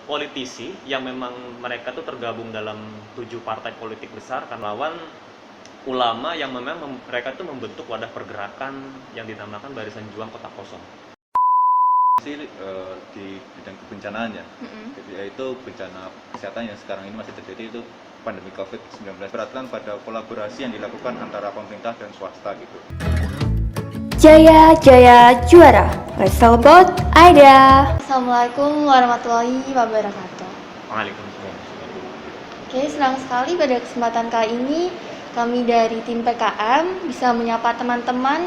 politisi yang memang mereka tuh tergabung dalam 7 partai politik besar kan lawan ulama yang memang mereka tuh membentuk wadah pergerakan yang dinamakan Barisan Juang Kota Kosong. Masih di bidang kebencanaan ya, jadi yaitu bencana kesehatan yang sekarang ini masih terjadi itu pandemi COVID-19. Perhatian pada kolaborasi yang dilakukan antara pemerintah dan swasta gitu. Jaya Jaya Juara, let's all about Aida. Assalamualaikum warahmatullahi wabarakatuh. Waalaikumsalam. Oke, senang sekali pada kesempatan kali ini kami dari tim PKM bisa menyapa teman-teman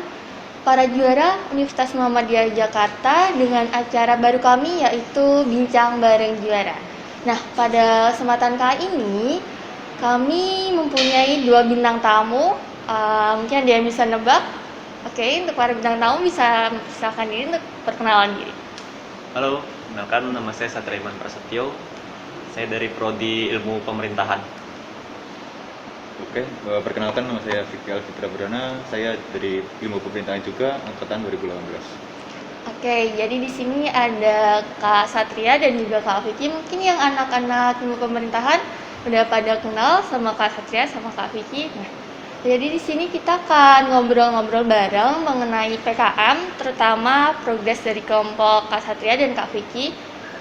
para juara Universitas Muhammadiyah Jakarta dengan acara baru kami yaitu Bincang Bareng Juara. Nah, pada kesempatan kali ini kami mempunyai 2 bintang tamu. Mungkin ada yang bisa nebak. Oke, untuk para bintang tamu bisa silakan diri untuk perkenalan diri. Halo, kenalkan nama saya Satriman Prasetyo. Saya dari Prodi Ilmu Pemerintahan. Oke, perkenalkan nama saya Fikri Alfitra Burana, saya dari Ilmu Pemerintahan juga, angkatan 2018. Oke, jadi di sini ada Kak Satria dan juga Kak Vicky. Mungkin yang anak-anak ilmu pemerintahan udah pada kenal sama Kak Satria sama Kak Vicky. Nah, jadi di sini kita akan ngobrol-ngobrol bareng mengenai PKM, terutama progres dari kelompok Kak Satria dan Kak Vicky.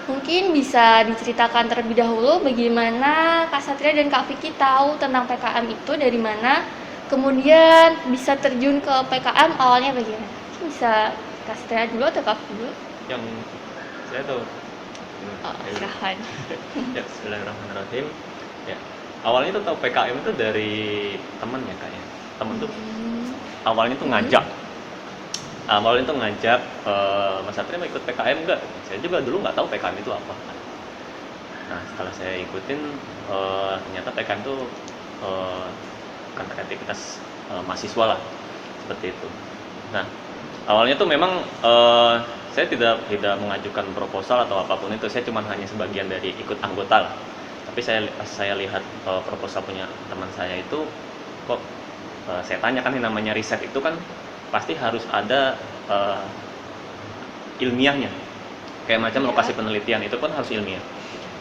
Mungkin bisa diceritakan terlebih dahulu bagaimana Kak Satria dan Kak Vicky tahu tentang PKM itu dari mana, kemudian bisa terjun ke PKM awalnya bagaimana? Mungkin bisa Kak Satria dulu atau Kak Vicky dulu? Yang saya tahu. Silahkan. Ya, bismillahirrahmanirrahim. Ya, awalnya tuh tahu PKM itu dari temen ya kayaknya. Temen tuh awalnya tuh ngajak. Awalnya tuh ngajak, Mas Satria mau ikut PKM enggak? Saya juga dulu nggak tahu PKM itu apa. Nah, setelah saya ikutin, ternyata PKM itu kan aktivitas mahasiswa lah, seperti itu. Nah, awalnya tuh memang saya tidak mengajukan proposal atau apapun itu, saya cuma hanya sebagian dari ikut anggota lah. Tapi pas saya lihat proposal punya teman saya itu, kok saya tanya kan yang namanya riset itu kan pasti harus ada ilmiahnya. Kayak macam lokasi penelitian itu pun harus ilmiah.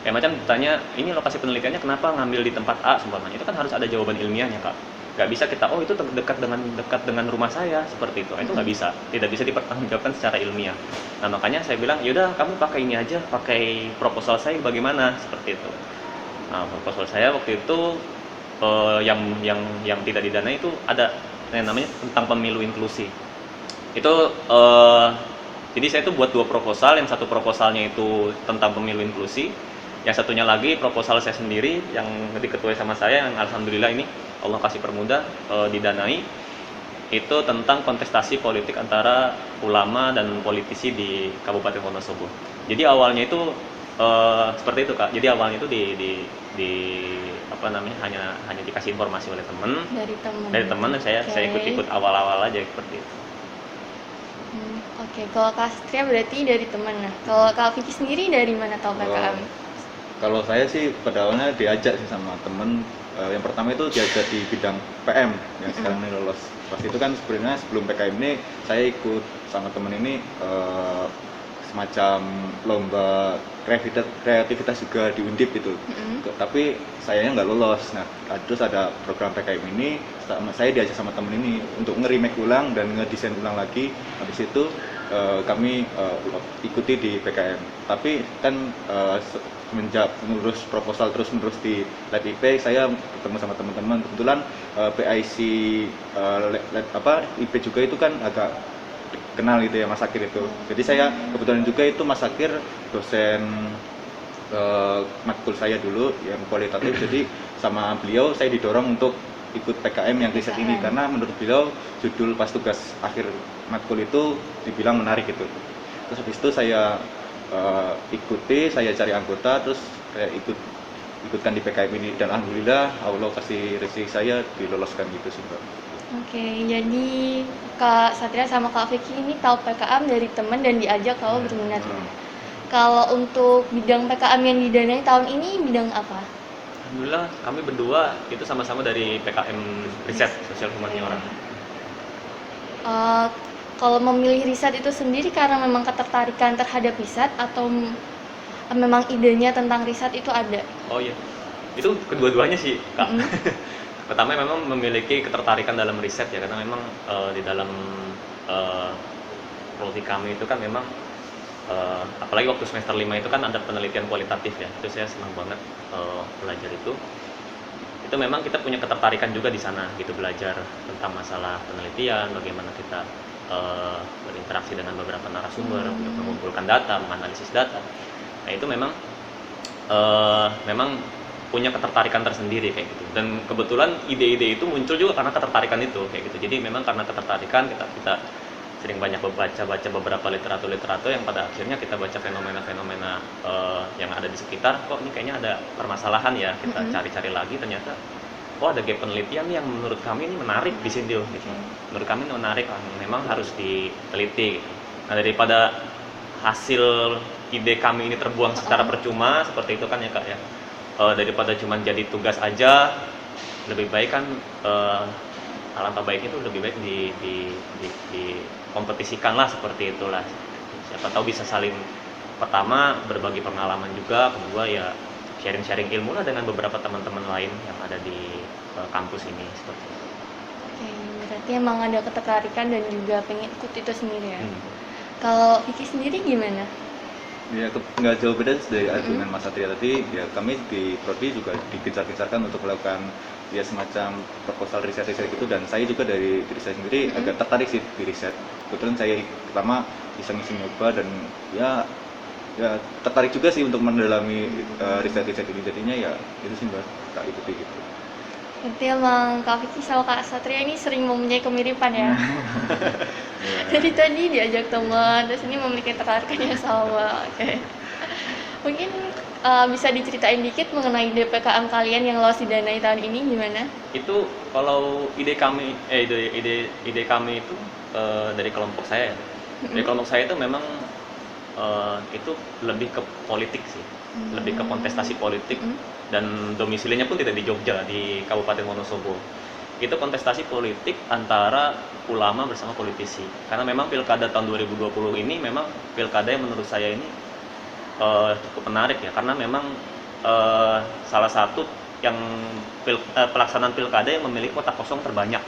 Kayak macam ditanya, ini lokasi penelitiannya kenapa ngambil di tempat A seumpamanya, itu kan harus ada jawaban ilmiahnya, Kak. Nggak bisa kita, oh itu dekat dengan rumah saya, seperti itu. Itu nggak bisa, tidak bisa dipertanggungjawabkan secara ilmiah. Nah, makanya saya bilang, yaudah kamu pakai ini aja, pakai proposal saya bagaimana, seperti itu. Nah, proposal saya waktu itu yang tidak didanai itu ada yang namanya tentang pemilu inklusi. Itu jadi saya tuh buat 2 proposal, yang satu proposalnya itu tentang pemilu inklusi, yang satunya lagi proposal saya sendiri yang diketuai sama saya, yang alhamdulillah ini Allah kasih permudah didanai, itu tentang kontestasi politik antara ulama dan politisi di Kabupaten Wonosobo. Jadi awalnya itu seperti itu, Kak. Jadi awalnya itu di apa namanya hanya dikasih informasi oleh teman. Dari teman saya ikut awal-awal aja seperti itu. Oke, kalau Kak Satria berarti dari teman. Nah, kalau Kak Vicky sendiri dari mana tahu PKM? Kalau saya sih pada awalnya diajak sih sama temen. Yang pertama itu diajak di bidang PM yang sekarang ini lolos. Pas itu kan sebenarnya sebelum PKM ini saya ikut sama temen ini semacam lomba kreativitas juga di Undip itu. Tapi sayangnya nggak lolos. Nah, terus ada program PKM ini, saya diajak sama temen ini untuk nge-remake ulang dan ngedesain ulang lagi. Habis itu kami ikuti di PKM. Tapi kan semenjak menerus proposal terus menerus di Lab IP, saya ketemu sama teman-teman. Kebetulan PIC IP juga itu kan agak kenal gitu ya, Mas Akir itu. Jadi saya kebetulan juga itu Mas Akir dosen matkul saya dulu yang kualitatif. Jadi sama beliau saya didorong untuk ikut PKM yang riset ini karena menurut beliau judul pas tugas akhir matkul itu dibilang menarik gitu. Terus habis itu saya ikuti, saya cari anggota, terus saya ikutkan di PKM ini dan alhamdulillah Allah kasih rezeki saya diloloskan gitu sih, Mbak. Oke, jadi Kak Satria sama Kak Vicky ini tahu PKM dari teman dan diajak kalau berminat. Kalau untuk bidang PKM yang didanai tahun ini bidang apa? Alhamdulillah kami berdua itu sama-sama dari PKM riset sosial humaniora. Kalau memilih riset itu sendiri karena memang ketertarikan terhadap riset atau memang idenya tentang riset itu ada? Oh iya, itu kedua-duanya sih Kak. Mm-mm. Pertama memang memiliki ketertarikan dalam riset ya, karena memang di dalam prodi kami itu kan memang apalagi waktu semester 5 itu kan ada penelitian kualitatif ya, itu saya senang banget belajar itu memang kita punya ketertarikan juga di sana gitu, belajar tentang masalah penelitian, bagaimana kita berinteraksi dengan beberapa narasumber untuk mengumpulkan data, menganalisis data. Nah itu memang punya ketertarikan tersendiri kayak gitu, dan kebetulan ide-ide itu muncul juga karena ketertarikan itu kayak gitu. Jadi memang karena ketertarikan kita sering banyak baca beberapa literatur yang pada akhirnya kita baca fenomena-fenomena yang ada di sekitar, kok ini kayaknya ada permasalahan ya, kita cari-cari lagi, ternyata ada gap penelitian yang menurut kami ini menarik di sini gitu. Menurut kami ini menarik, memang harus diteliti gitu. Nah daripada hasil ide kami ini terbuang secara percuma seperti itu kan ya Kak ya, daripada cuma jadi tugas aja, lebih baik kan alangkah baiknya itu lebih baik di kompetisikan lah, seperti itulah. Siapa tahu bisa saling, pertama berbagi pengalaman juga, kedua ya sharing-sharing ilmu lah dengan beberapa teman-teman lain yang ada di kampus ini seperti itu. Oke, berarti emang ada ketertarikan dan juga pengen ikut itu sendiri ya. Kalau Vicky sendiri gimana? Ya nggak jauh beda dari argumen Mas Satria tadi. Ya kami di prodi juga digencar-gencarkan untuk melakukan ya semacam proposal riset gitu, dan saya juga dari diri saya sendiri agak tertarik sih di riset. Kebetulan saya pertama iseng-iseng nyoba, dan ya tertarik juga sih untuk mendalami riset ini, jadinya ya itu sih Mbak, tak ikuti gitu. Berarti emang Kak Vicky sama Kak Satria ini sering mempunyai kemiripan ya. Jadi tadi diajak teman, terus ini memiliki ketertarikan yang sama. Oke. Mungkin bisa diceritain dikit mengenai DPKM kalian yang lolos didanai tahun ini gimana? Itu kalau ide kami itu dari kelompok saya ya. Dari kelompok saya itu memang itu lebih ke politik sih, lebih ke kontestasi politik, dan domisilinya pun tidak di Jogja, di Kabupaten Wonosobo. Itu kontestasi politik antara ulama bersama politisi, karena memang pilkada tahun 2020 ini memang pilkada yang menurut saya ini cukup menarik ya, karena memang salah satu yang pelaksanaan pilkada yang memiliki kota kosong terbanyak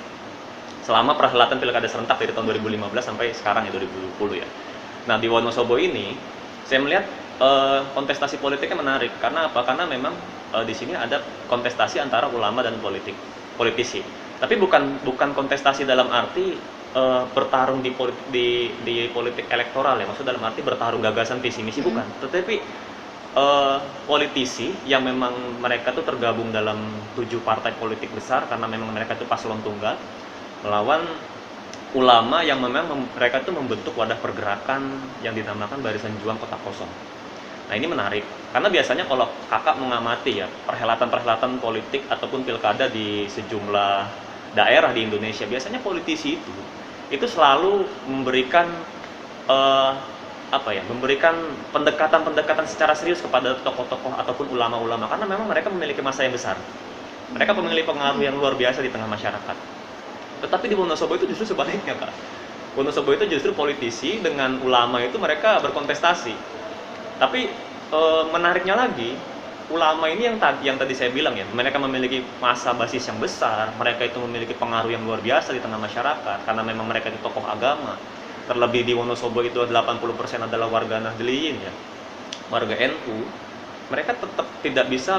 selama perhelatan pilkada serentak dari tahun 2015 sampai sekarang ya 2020 ya. Nah di Wonosobo ini saya melihat kontestasi politiknya menarik, karena apa? Karena memang di sini ada kontestasi antara ulama dan politisi. Tapi bukan kontestasi dalam arti bertarung di politik elektoral ya, maksud dalam arti bertarung gagasan visi misi, bukan. Tetapi politisi yang memang mereka tuh tergabung dalam 7 partai politik besar, karena memang mereka itu paslon tunggal, melawan ulama yang memang mereka itu membentuk wadah pergerakan yang dinamakan Barisan Juang Kota Kosong. Nah ini menarik, karena biasanya kalau kakak mengamati ya perhelatan-perhelatan politik ataupun pilkada di sejumlah daerah di Indonesia, biasanya politisi itu selalu memberikan memberikan pendekatan secara serius kepada tokoh-tokoh ataupun ulama-ulama, karena memang mereka memiliki massa yang besar, mereka memiliki pengaruh yang luar biasa di tengah masyarakat. Tetapi di Wonosobo itu justru sebaliknya Kak. Wonosobo itu justru politisi dengan ulama itu mereka berkontestasi. Tapi menariknya lagi, ulama ini yang tadi saya bilang ya, mereka memiliki massa basis yang besar, mereka itu memiliki pengaruh yang luar biasa di tengah masyarakat, karena memang mereka itu tokoh agama. Terlebih di Wonosobo itu 80% adalah warga Nahdliyin ya, warga NU. Mereka tetap tidak bisa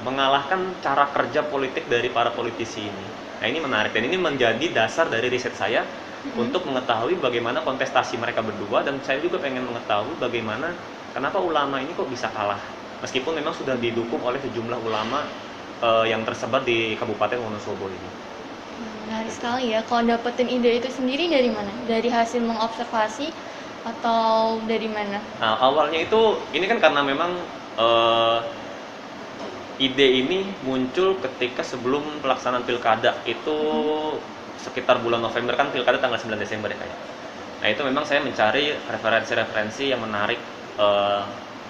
mengalahkan cara kerja politik dari para politisi ini. Nah ini menarik, dan ini menjadi dasar dari riset saya untuk mengetahui bagaimana kontestasi mereka berdua, dan saya juga pengen mengetahui bagaimana kenapa ulama ini kok bisa kalah, meskipun memang sudah didukung oleh sejumlah ulama yang tersebar di Kabupaten Wonosobo ini. Menarik sekali ya. Kalau dapetin ide itu sendiri dari mana? Dari hasil mengobservasi atau dari mana? Nah awalnya itu, ini kan karena memang ide ini muncul ketika sebelum pelaksanaan pilkada itu sekitar bulan November, kan pilkada tanggal 9 Desember ya kayak. Nah itu memang saya mencari referensi-referensi yang menarik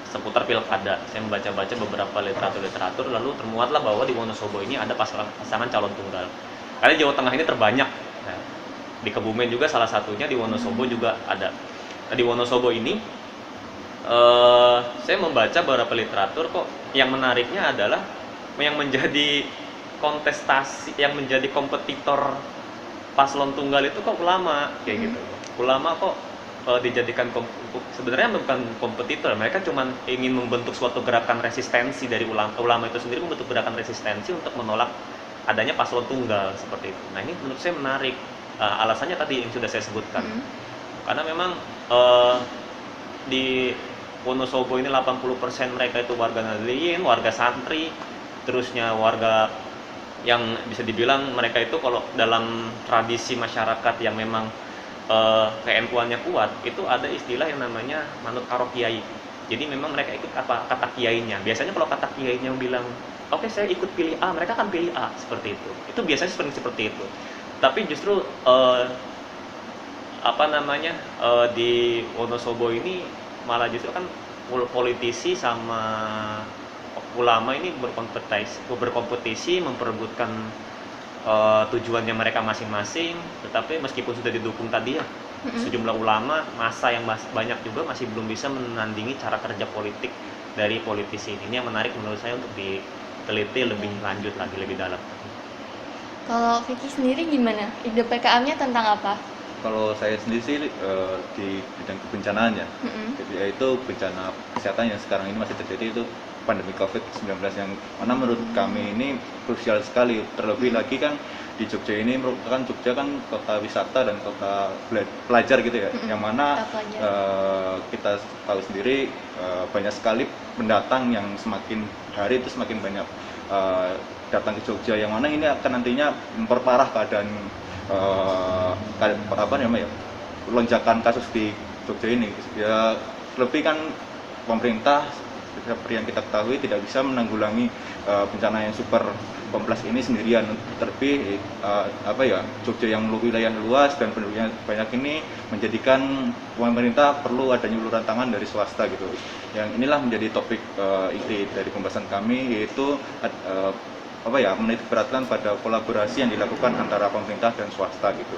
seputar pilkada. Saya membaca-baca beberapa literatur, lalu termuatlah bahwa di Wonosobo ini ada pasangan calon tunggal. Karena Jawa Tengah ini terbanyak. Nah, di Kebumen juga salah satunya, di Wonosobo juga ada. Nah, di Wonosobo ini Saya membaca beberapa literatur kok yang menariknya adalah yang menjadi kontestasi, yang menjadi kompetitor paslon tunggal itu kok ulama kayak gitu. Ulama kok dijadikan sebenarnya bukan kompetitor, mereka cuma ingin membentuk suatu gerakan resistensi dari ulama itu sendiri, membentuk gerakan resistensi untuk menolak adanya paslon tunggal seperti itu. Nah ini menurut saya menarik, alasannya tadi yang sudah saya sebutkan, karena memang di Wonosobo ini 80% mereka itu warga Nahdliyin, warga santri, terusnya warga yang bisa dibilang mereka itu kalau dalam tradisi masyarakat yang memang KNU-nya kuat, itu ada istilah yang namanya manut karo kiai. Jadi memang mereka ikut apa kata kiainya. Biasanya kalau kata kiainya bilang, oke, saya ikut pilih A, mereka akan pilih A, seperti itu. Itu biasanya seperti itu. Tapi justru di Wonosobo ini malah justru kan politisi sama ulama ini berkompetisi memperebutkan tujuannya mereka masing-masing, tetapi meskipun sudah didukung tadi ya sejumlah ulama, massa yang banyak juga masih belum bisa menandingi cara kerja politik dari politisi ini. Ini yang menarik menurut saya untuk diteliti lebih lanjut lagi, lebih dalam. Kalau Vicky sendiri gimana? Ide PKM-nya tentang apa? Kalau saya sendiri sih di bidang kebencanaan ya, jadi yaitu bencana kesehatan yang sekarang ini masih terjadi, itu pandemi COVID-19 yang mana menurut kami ini krusial sekali. Terlebih lagi kan di Jogja ini merupakan, Jogja kan kota wisata dan kota pelajar gitu ya, yang mana kita tahu sendiri banyak sekali pendatang yang semakin hari itu semakin banyak datang ke Jogja, yang mana ini akan nantinya memperparah keadaan lonjakan kasus di Jogja ini. Ya lebih kan pemerintah seperti yang kita ketahui tidak bisa menanggulangi bencana yang super kompleks ini sendirian. Terlebih Jogja yang wilayah luas dan penduduknya banyak ini menjadikan pemerintah perlu adanya uluran tangan dari swasta gitu. Yang inilah menjadi topik inti dari pembahasan kami, yaitu menitik beratkan pada kolaborasi yang dilakukan antara pemerintah dan swasta gitu.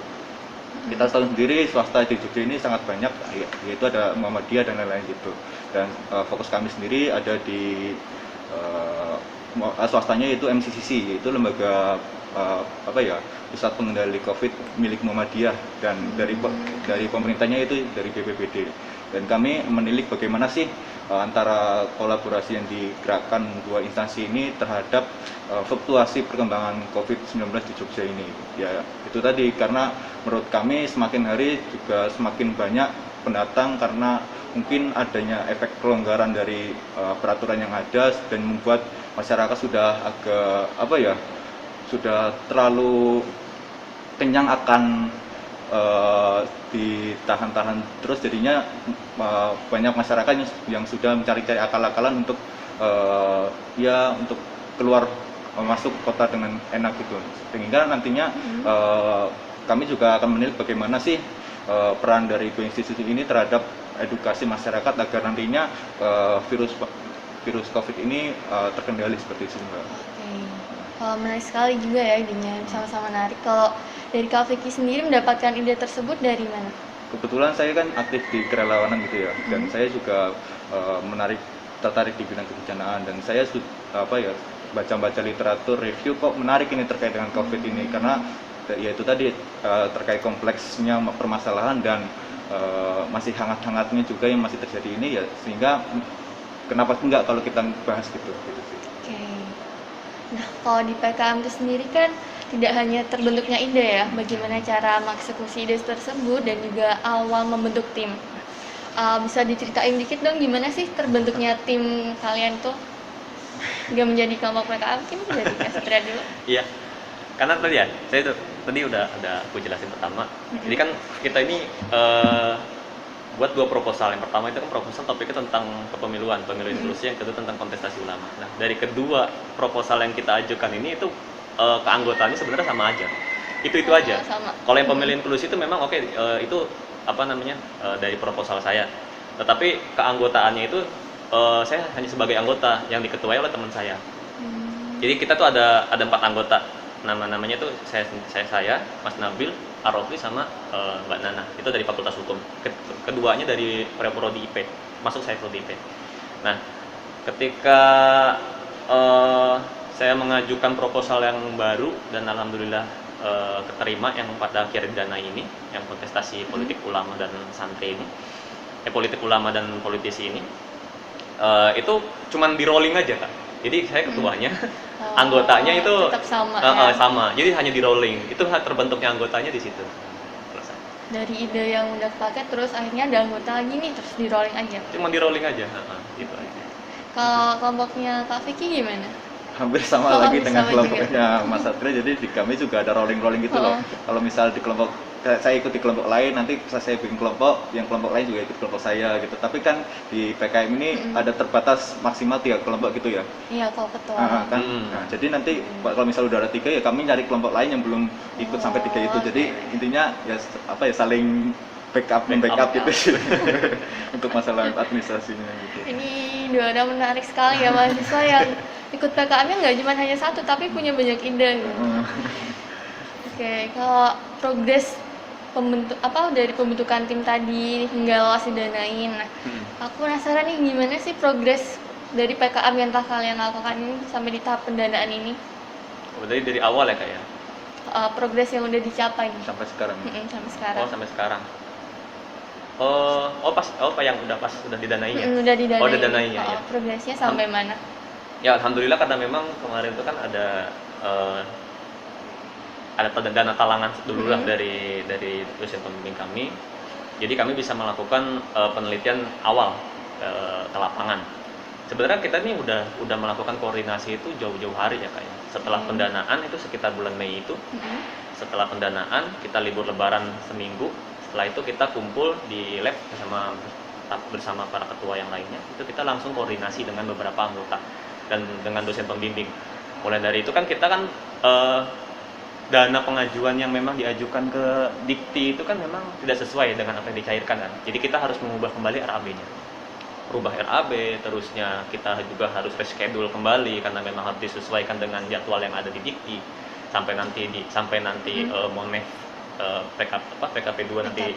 Kita tahu sendiri swasta di Jogja ini sangat banyak, yaitu ada Muhammadiyah dan lain-lain gitu. Dan fokus kami sendiri ada di swastanya, yaitu MCCC, yaitu lembaga pusat pengendali COVID milik Muhammadiyah, dan dari pemerintahnya itu dari BPBD. Dan kami menilik bagaimana sih antara kolaborasi yang digerakkan dua instansi ini terhadap fluktuasi perkembangan COVID-19 di Jogja ini. Ya itu tadi, karena menurut kami semakin hari juga semakin banyak pendatang karena mungkin adanya efek kelonggaran dari peraturan yang ada, dan membuat masyarakat sudah agak sudah terlalu kenyang akan ditahan-tahan terus, jadinya banyak masyarakat yang sudah mencari-cari akal-akalan untuk untuk keluar masuk kota dengan enak gitu. Sehingga nantinya kami juga akan menilik bagaimana sih peran dari dua institusi ini terhadap edukasi masyarakat agar nantinya virus COVID ini terkendali seperti itu. Menarik sekali juga ya idenya, sama-sama menarik. Kalau dari Kak Vicky sendiri mendapatkan ide tersebut dari mana? Kebetulan saya kan aktif di kerelawanan gitu ya, dan saya juga tertarik di bidang kebencanaan, dan saya baca-baca literatur review kok menarik ini terkait dengan COVID ini, karena ya itu tadi terkait kompleksnya permasalahan dan masih hangat-hangatnya juga yang masih terjadi ini ya, sehingga kenapa enggak kalau kita bahas gitu sih. Nah, kalau di PKM itu sendiri kan tidak hanya terbentuknya ide ya, bagaimana cara mengeksekusi ide tersebut dan juga awal membentuk tim. Bisa diceritain dikit dong gimana sih terbentuknya tim kalian tuh? Nggak menjadi kelompok PKM, mungkin jadi Kak Satria dulu. Iya, karena saya tadi udah aku jelasin pertama. Jadi kan kita ini buat dua proposal. Yang pertama itu kan proposal topiknya tentang kepemiluan, pemilu inklusi, yang kedua tentang kontestasi ulama. Nah, dari kedua proposal yang kita ajukan ini itu keanggotaannya sebenarnya sama aja. Itu aja. Sama. Kalau yang pemilu inklusi itu memang itu dari proposal saya. Tetapi keanggotaannya itu saya hanya sebagai anggota yang diketuai oleh teman saya. Jadi kita tuh ada 4 anggota. Namanya tuh saya, Mas Nabil, Arofli sama Mbak Nana. Itu dari Fakultas Hukum. Keduanya dari prodi IP. masuk Saiful BP. Nah, ketika saya mengajukan proposal yang baru dan alhamdulillah keterima, yang pada akhirnya didanai ini, yang kontestasi politik ulama dan santri ini, politik ulama dan politisi ini, itu cuman di rolling aja Kak. Jadi saya ketuanya, anggotanya itu tetap sama, sama. Jadi hanya di rolling, itu terbentuknya anggotanya di situ. Selesai. Dari ide yang udah pakai terus akhirnya ada anggota lagi nih, terus di rolling aja. Cuma di rolling aja, gitu aja. Kalau kelompoknya Kak Vicky gimana? Hampir sama lagi sama dengan juga. kelompoknya Mas Satria, jadi di kami juga ada rolling-rolling gitu loh. Kalau misal di kelompok saya ikut di kelompok lain, nanti saya bikin kelompok, yang kelompok lain juga ikut kelompok saya gitu. Tapi kan di PKM ini ada terbatas maksimal 3 kelompok gitu ya. Iya, kalau ketua. Kan. Nah, jadi nanti kalau misal udah ada 3 ya kami cari kelompok lain yang belum ikut sampai 3 itu. Jadi intinya ya saling backup gitu sih untuk masalah administrasinya gitu. Ini dua orang menarik sekali ya, mahasiswa yang ikut PKM-nya nggak cuma hanya satu tapi punya banyak ide. Oke, kalau progres dari pembentukan tim tadi hingga lolos didanain. Nah, aku penasaran nih gimana sih progres dari PKM yang telah kalian lakukan ini sampai di tahap pendanaan ini? Dari awal ya Kak ya? Progres yang udah dicapai nih. Sampai sekarang. Sampai sekarang. Sampai sekarang. Yang pas sudah didanai ya? Udah didanai. Udah didanai ya. Progresnya sampai mana? Ya alhamdulillah, karena memang kemarin itu kan ada dana talangan dulu lah dari dosen pembimbing kami. Jadi kami bisa melakukan penelitian awal ke lapangan. Sebenarnya kita nih udah melakukan koordinasi itu jauh-jauh hari ya Kak ya. Setelah pendanaan itu sekitar bulan Mei itu. Setelah pendanaan kita libur lebaran seminggu. Setelah itu kita kumpul di lab bersama para ketua yang lainnya. Itu kita langsung koordinasi dengan beberapa anggota dan dengan dosen pembimbing. Mulai dari itu kan kita kan dana pengajuan yang memang diajukan ke Dikti itu kan memang tidak sesuai dengan apa yang dicairkan kan. Jadi kita harus mengubah kembali RAB-nya. Rubah RAB, terusnya kita juga harus reschedule kembali karena memang harus disesuaikan dengan jadwal yang ada di Dikti sampai nanti Monef PKP 2 nanti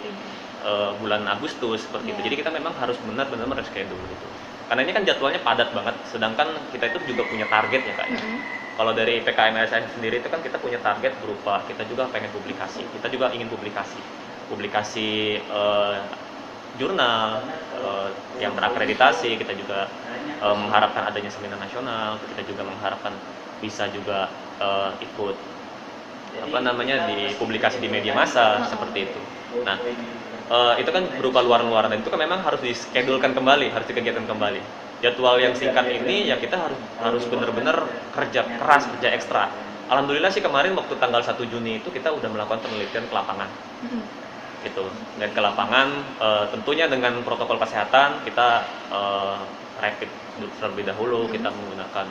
bulan Agustus seperti itu. Jadi kita memang harus benar-benar mereschedule gitu. Karena ini kan jadwalnya padat banget, sedangkan kita itu juga punya target ya Kak ya. Kalau dari PKM LSM sendiri itu kan kita punya target berupa kita juga pengen publikasi. Kita juga ingin publikasi jurnal yang terakreditasi. Kita juga mengharapkan adanya seminar nasional. Kita juga mengharapkan bisa juga ikut dipublikasi di media massa seperti itu. Nah, itu kan berupa luaran-luaran dan itu kan memang harus dischedulekan kembali, harus dikegiatan kembali. Jadwal yang singkat ini ya kita harus benar-benar kerja keras, kerja ekstra. Alhamdulillah sih kemarin waktu tanggal 1 Juni itu kita udah melakukan penelitian ke lapangan. Gitu. Dan ke lapangan tentunya dengan protokol kesehatan kita rapid terlebih dahulu, kita menggunakan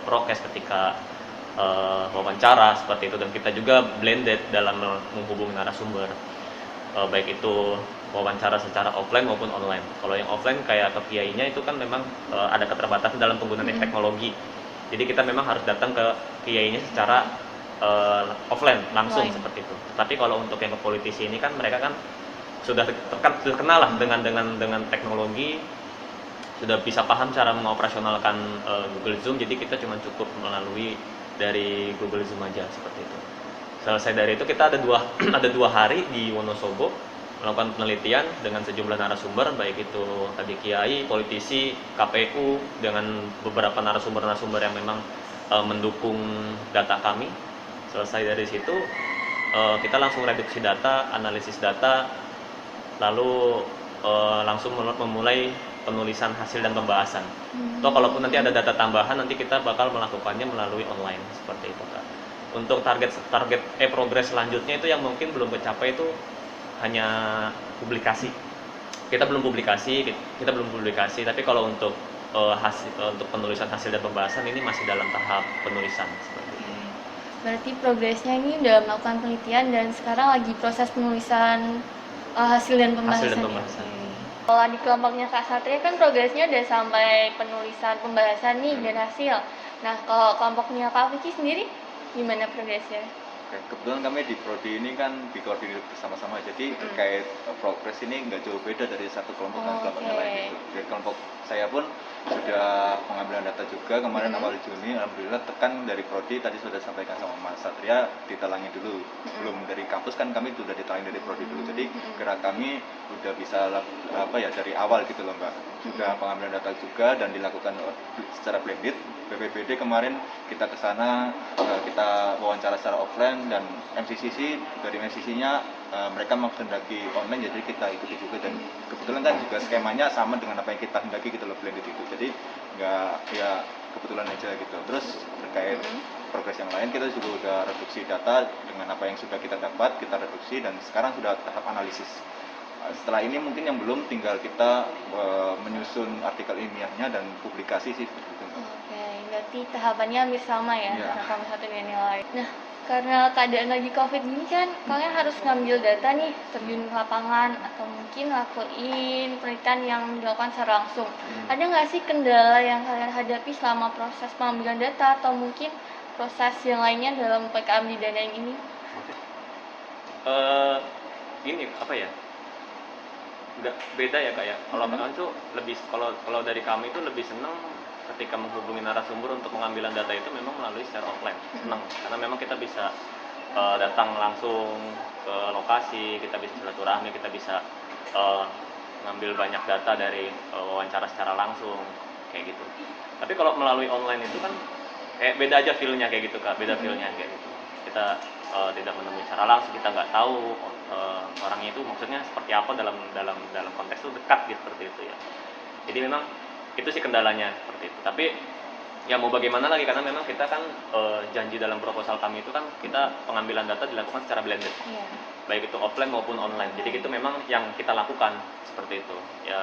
prokes ketika wawancara seperti itu, dan kita juga blended dalam menghubungi narasumber, baik itu wawancara secara offline maupun online. Kalau yang offline kayak ke kiainya itu kan memang ada keterbatasan dalam penggunaan teknologi, jadi kita memang harus datang ke kiainya secara offline langsung seperti itu. Tapi kalau untuk yang ke politisi ini kan mereka kan sudah kenal lah dengan teknologi, sudah bisa paham cara mengoperasionalkan Google Zoom, jadi kita cuma cukup melalui dari Google Zoom aja seperti itu. Selesai dari itu kita ada dua hari di Wonosobo melakukan penelitian dengan sejumlah narasumber, baik itu tadi kiai, politisi, KPU, dengan beberapa narasumber yang memang mendukung data kami. Selesai dari situ kita langsung reduksi data, analisis data, lalu langsung memulai penulisan hasil dan pembahasan. Atau kalaupun nanti ada data tambahan, nanti kita bakal melakukannya melalui online seperti itu Kak. Untuk progres selanjutnya itu yang mungkin belum tercapai itu hanya publikasi. Kita belum publikasi, tapi kalau untuk untuk penulisan hasil dan pembahasan ini masih dalam tahap penulisan seperti itu. Berarti progresnya ini udah melakukan penelitian dan sekarang lagi proses penulisan hasil dan pembahasan. Kalau di kelompoknya Kak Satria kan progresnya udah sampai penulisan pembahasan nih dan hasil. Nah, kalau kelompoknya Kak Vicky sendiri gimana progresnya? Oke, kebetulan kami di prodi ini kan dikoordinir bersama-sama, jadi terkait progres ini nggak jauh beda dari satu kelompok dan kelompok yang lain itu. Dari kelompok saya pun sudah pengambilan data juga kemarin awal Juni, alhamdulillah tekan dari prodi tadi sudah sampaikan sama Mas Satria ditalangi dulu. Belum dari kampus kan kami sudah ditalangi dari prodi dulu, jadi gerak kami udah bisa dari awal gitu loh Mbak. Sudah pengambilan data juga dan dilakukan secara blended. BPBD kemarin kita ke sana, kita wawancara secara offline dan MCCC dari MCCC-nya mereka menghendaki online, jadi kita ikuti juga dan kebetulan kan juga skemanya sama dengan apa yang kita hendaki gitu loh, blended itu. Jadi nggak ya kebetulan aja gitu. Terus terkait progres yang lain kita juga udah reduksi data dengan apa yang sudah kita dapat, kita reduksi dan sekarang sudah tahap analisis. Setelah ini mungkin yang belum tinggal kita menyusun artikel ilmiahnya dan publikasi sih seperti itu. Oke, berarti tahapannya hampir sama ya, Iya. antara kamu satu dan yang lain. Nah, karena keadaan lagi COVID gini kan, kalian harus ngambil data nih, terjun ke lapangan, atau mungkin lakuin penelitian yang dilakukan secara langsung. Ada nggak sih kendala yang kalian hadapi selama proses pengambilan data, atau mungkin proses yang lainnya dalam PKM di Danang ini? Ini apa ya, nggak beda ya kak ya. Kalau kalian tuh lebih, kalau dari kami itu lebih seneng ketika menghubungi narasumber untuk pengambilan data itu memang melalui secara offline. Seneng karena memang kita bisa datang langsung ke lokasi, kita bisa silaturahmi, kita bisa ngambil banyak data dari wawancara secara langsung kayak gitu. Tapi kalau melalui online itu kan kayak beda aja feel-nya kayak gitu kak, beda feel-nya kayak gitu. Kita tidak menemui secara langsung, kita nggak tahu orangnya itu maksudnya seperti apa dalam konteks itu dekat gitu, seperti itu ya. Jadi memang itu sih kendalanya seperti itu. Tapi ya mau bagaimana lagi, karena memang kita kan janji dalam proposal kami itu kan kita pengambilan data dilakukan secara blended, baik itu offline maupun online. Jadi itu memang yang kita lakukan seperti itu ya,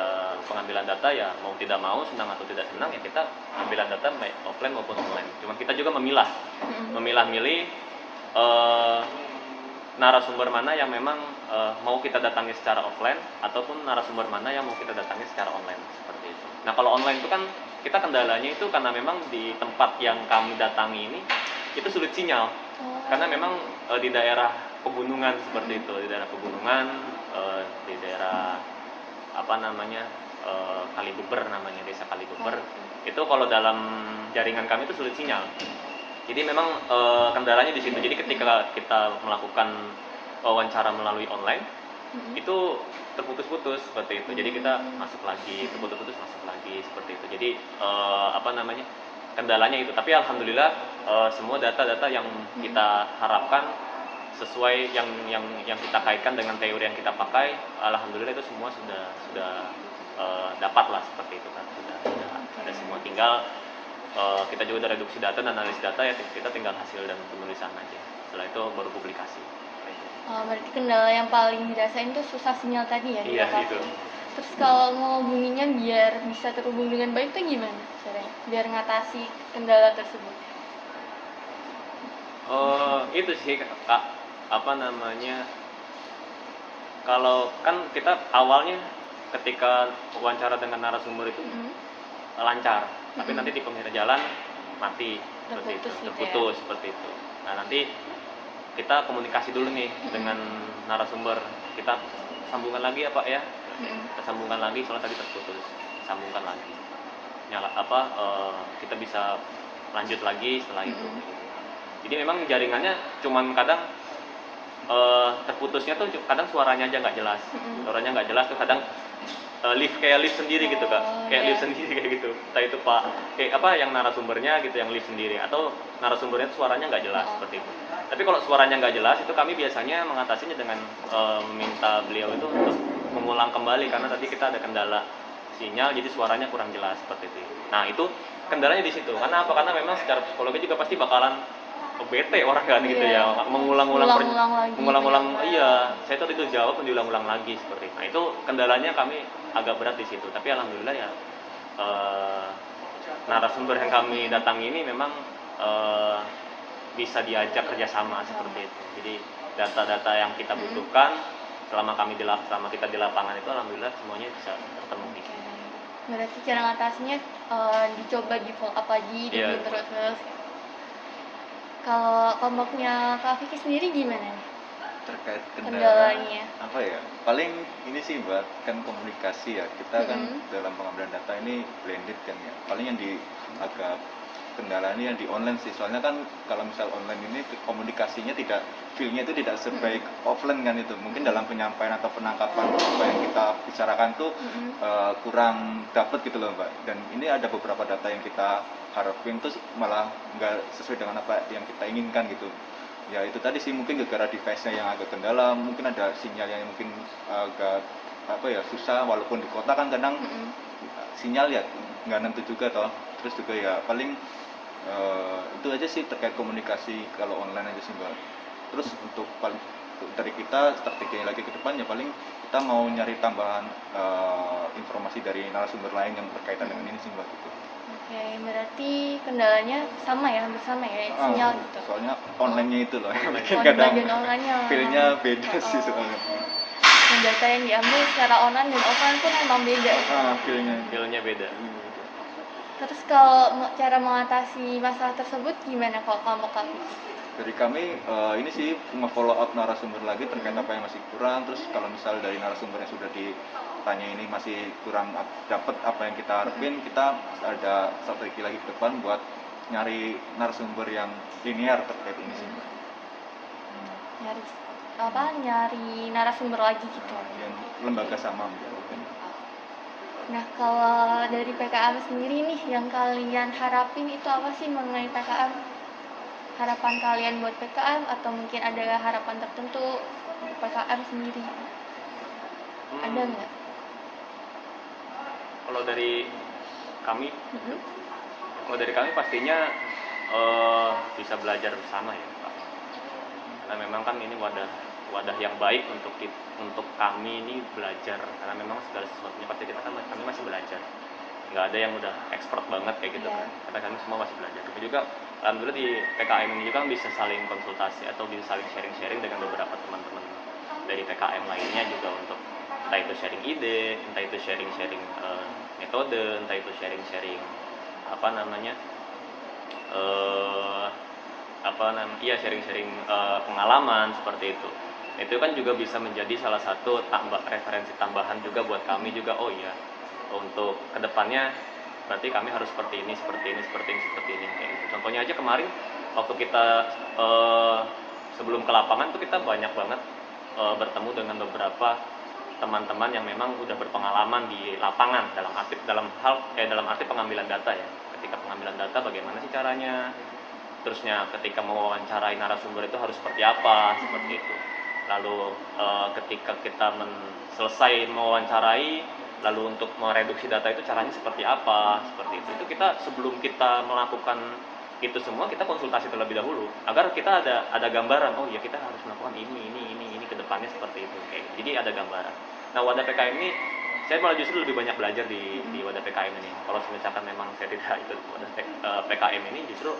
pengambilan data ya mau tidak mau, senang atau tidak senang ya kita pengambilan data baik offline maupun online. Cuman kita juga memilah-milih narasumber mana yang memang mau kita datangi secara offline ataupun narasumber mana yang mau kita datangi secara online, seperti itu. Nah kalau online itu kan kita kendalanya itu karena memang di tempat yang kami datangi ini itu sulit sinyal, karena memang di daerah pegunungan seperti itu, di daerah pegunungan, di daerah apa namanya Kalibeber, namanya desa Kalibeber. Itu kalau dalam jaringan kami itu sulit sinyal. Jadi memang kendalanya di situ. Jadi ketika kita melakukan wawancara melalui online, itu terputus-putus seperti itu. Jadi kita masuk lagi, terputus-putus masuk lagi seperti itu. Jadi kendalanya itu. Tapi alhamdulillah semua data-data yang kita harapkan sesuai yang kita kaitkan dengan teori yang kita pakai, alhamdulillah itu semua sudah dapat lah seperti itu kan. Sudah ada semua, tinggal kita juga udah reduksi data dan analisis data ya, kita tinggal hasil dan penulisan aja. Setelah itu baru publikasi. Berarti kendala yang paling dirasain tuh susah sinyal tadi ya? Iya itu. Terus kalau menghubunginya biar bisa terhubung dengan baik tuh gimana caranya? Biar ngatasi kendala tersebut? Itu sih kak, apa namanya, kalau kan kita awalnya ketika wawancara dengan narasumber itu lancar, tapi nanti di penghujung jalan mati seperti itu, terputus seperti itu. Nah nanti kita komunikasi dulu nih dengan narasumber, kita sambungkan lagi ya pak ya, kita sambungkan lagi soalnya tadi terputus, sambungkan lagi, kita bisa lanjut lagi setelah itu. Jadi memang jaringannya cuman kadang terputusnya tuh kadang suaranya aja nggak jelas, tuh kadang kayak lift sendiri gitu kak, kayak lift sendiri kayak gitu. Entah itu pak kayak apa yang narasumbernya gitu yang lift sendiri, atau narasumbernya suaranya nggak jelas seperti itu. Tapi kalau suaranya nggak jelas itu kami biasanya mengatasinya dengan meminta beliau itu untuk mengulang kembali, karena tadi kita ada kendala sinyal jadi suaranya kurang jelas seperti itu. Nah itu kendalanya di situ. Karena apa? Karena memang secara psikologi juga pasti bakalan bete orang kan gitu ya, mengulang-ulang iya, saya tuh itu jawab diulang-ulang lagi seperti itu. Nah itu kendalanya kami agak berat di situ, tapi alhamdulillah ya narasumber yang kami datangi ini memang bisa diajak kerjasama seperti itu. Jadi data-data yang kita butuhkan selama kita di lapangan itu alhamdulillah semuanya bisa terpenuhi. Berarti cara ngatasinya dicoba di follow up lagi, terus. Kalau kelompoknya Kak Vicky sendiri gimana nih Terkait kendalanya? apa ya, paling ini sih Mbak, kan komunikasi ya, kita kan Mm-mm. dalam pengambilan data ini blended kan ya, paling yang di agak kendala ini yang di online sih, soalnya kan kalau misal online ini komunikasinya tidak, feel-nya itu tidak sebaik offline kan, itu mungkin dalam penyampaian atau penangkapan apa yang kita bicarakan tuh Mm-mm. kurang dapet gitu loh Mbak, dan ini ada beberapa data yang kita harapin tuh malah nggak sesuai dengan apa yang kita inginkan gitu. Ya itu tadi sih, mungkin gara-gara device-nya yang agak kendala, mungkin ada sinyal yang mungkin agak apa ya, susah, walaupun di kota kan kadang Mm-mm. sinyal ya nggak nentu juga toh. Terus juga ya paling itu aja sih terkait komunikasi kalau online aja sih Mbak. Terus untuk dari kita strateginya lagi ke depan ya paling kita mau nyari tambahan informasi dari narasumber lain yang berkaitan dengan ini sih Mbak gitu. Oke, berarti kendalanya sama ya, hampir sama ya, sinyal gitu. Soalnya online-nya itu loh yang bikin Oh, di kadang bagian online-nya. feel-nya beda sih Oh. soalnya. Dan data yang diambil secara online dan offline pun emang beda. Feel-nya Feel-nya beda. Terus kalau cara mengatasi masalah tersebut gimana kalau kelompok Kak Vicky? Dari kami ini sih nge-follow up narasumber lagi terkait apa yang masih kurang, terus kalau misal dari narasumber yang sudah ditanya ini masih kurang dapat apa yang kita harapin, kita ada strategi lagi ke depan buat nyari narasumber yang linear terkait ini sih. Nyari apa? Nyari narasumber lagi gitu. Yang lembaga sama mungkin. Nah, kalau dari PKM sendiri nih, yang kalian harapin itu apa sih mengenai PKM? Harapan kalian buat PKM atau mungkin ada harapan tertentu untuk PKM sendiri? Ada nggak? Kalau dari kami, Mm-mm. kalau dari kami pastinya bisa belajar bersama ya Pak. Karena memang kan ini wadah yang baik untuk kami ini belajar, karena memang segala sesuatunya pasti kami masih belajar, nggak ada yang udah expert banget kayak gitu Iya. kan, karena kami semua masih belajar. Tapi juga alhamdulillah di PKM ini juga bisa saling konsultasi atau bisa saling sharing dengan beberapa teman-teman dari PKM lainnya juga, untuk entah itu sharing ide, entah itu sharing metode, entah itu sharing apa namanya sharing pengalaman seperti itu. Itu kan juga bisa menjadi salah satu referensi tambahan juga buat kami juga. Oh iya, untuk kedepannya berarti kami harus seperti ini kayak gitu. Contohnya aja kemarin waktu kita sebelum ke lapangan tuh kita banyak banget bertemu dengan beberapa teman-teman yang memang udah berpengalaman di lapangan dalam arti pengambilan data ya. Ketika pengambilan data bagaimana sih caranya, terusnya ketika mewawancarai narasumber itu harus seperti apa, seperti itu. Lalu ketika kita selesai mewawancarai, lalu untuk mereduksi data itu caranya seperti apa, seperti itu. Itu kita sebelum kita melakukan itu semua kita konsultasi terlebih dahulu agar kita ada gambaran. Oh ya, kita harus melakukan ini ke depannya seperti itu. Kayak gitu. Jadi ada gambaran. Nah, wadah PKM ini saya malah justru lebih banyak belajar di wadah PKM ini. Kalau misalkan memang saya tidak ikut wadah PKM ini, justru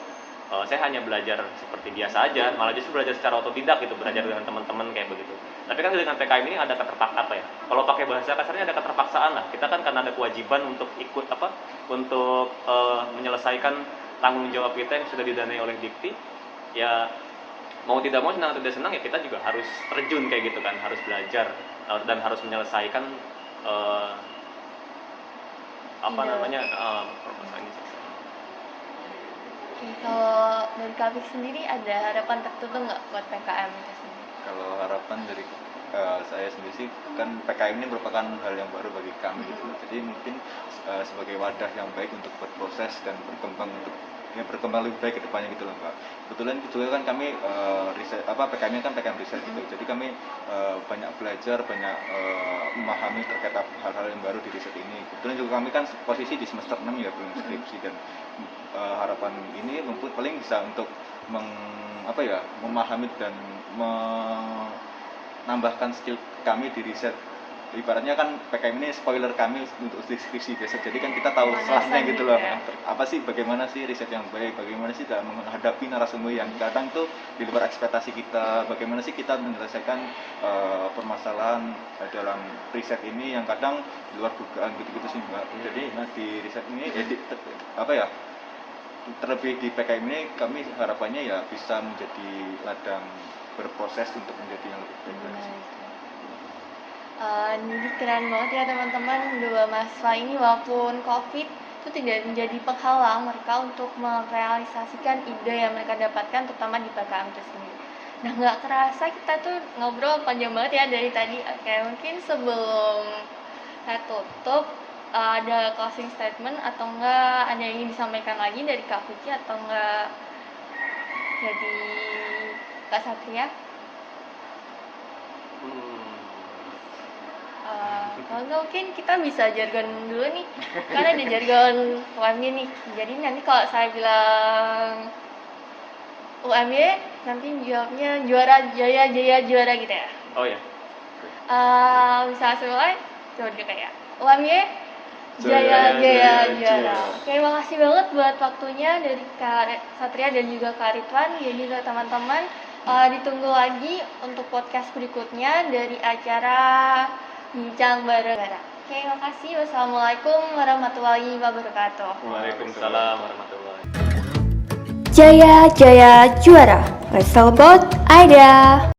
saya hanya belajar seperti biasa aja, malah justru belajar secara otodidak gitu, belajar dengan teman-teman kayak begitu. Tapi kan dengan PKM ini ada apa ya? Kalau pakai bahasa kasarnya ada keterpaksaan lah. Kita kan karena ada kewajiban untuk ikut untuk menyelesaikan tanggung jawab kita yang sudah didanai oleh Dikti. Ya mau tidak mau, senang atau tidak senang ya kita juga harus terjun kayak gitu kan, harus belajar dan harus menyelesaikan proposal ini. Oke, kalau dari Kak Vicky sendiri ada harapan tertentu nggak buat PKM itu sendiri? Kalau harapan dari saya sendiri sih, kan PKM ini merupakan hal yang baru bagi kami gitu. Jadi mungkin sebagai wadah yang baik untuk berproses dan berkembang lebih baik ke depannya gitu loh Mbak. Kebetulan juga kan kami riset PKM-nya kan PKM riset gitu. Jadi kami banyak belajar, banyak memahami terkait hal-hal yang baru di riset ini. Kebetulan juga kami kan posisi di semester 6 ya, belum skripsi, dan harapan ini paling bisa untuk memahami dan menambahkan skill kami di riset. Ibaratnya kan PKM ini spoiler kami untuk skripsi besok, jadi kan kita tahu selahnya gitu loh ya. Apa sih, bagaimana sih riset yang baik, bagaimana sih dalam menghadapi narasumber yang kadang tuh di luar ekspektasi kita, bagaimana sih kita menyelesaikan permasalahan dalam riset ini yang kadang di luar dugaan gitu-gitu sih Mbak. Jadi di riset ini terlebih di PKM ini kami harapannya ya bisa menjadi ladang berproses untuk menjadi yang lebih baik lagi. Jadi keren banget ya teman-teman, dua mahasiswa ini walaupun COVID itu tidak menjadi penghalang mereka untuk merealisasikan ide yang mereka dapatkan terutama di PKM itu sendiri. Nah nggak kerasa kita tuh ngobrol panjang banget ya dari tadi. Oke, mungkin sebelum saya tutup ada closing statement atau enggak ada yang ingin disampaikan lagi dari Kak Vicky atau enggak dari Kak Satria? Kalau enggak mungkin kita bisa jargon dulu nih, karena ada jargon UMY nih. Jadi nanti kalau saya bilang UMY, nanti jawabnya juara, jaya, jaya, juara gitu ya. Oh ya. Bisa langsung mulai, coba dulu kayak UMY, jaya, Jaya, jaya, jaya, juara. juara. Oke, makasih banget buat waktunya dari Kak Satria dan juga Kak Ridwan. Jadi juga teman-teman, ditunggu lagi untuk podcast berikutnya dari acara Bincang Bareng. Oke, makasih. Wassalamualaikum warahmatullahi wabarakatuh. Waalaikumsalam warahmatullahi. Jaya Jaya Juara, Wrestlebot Aida.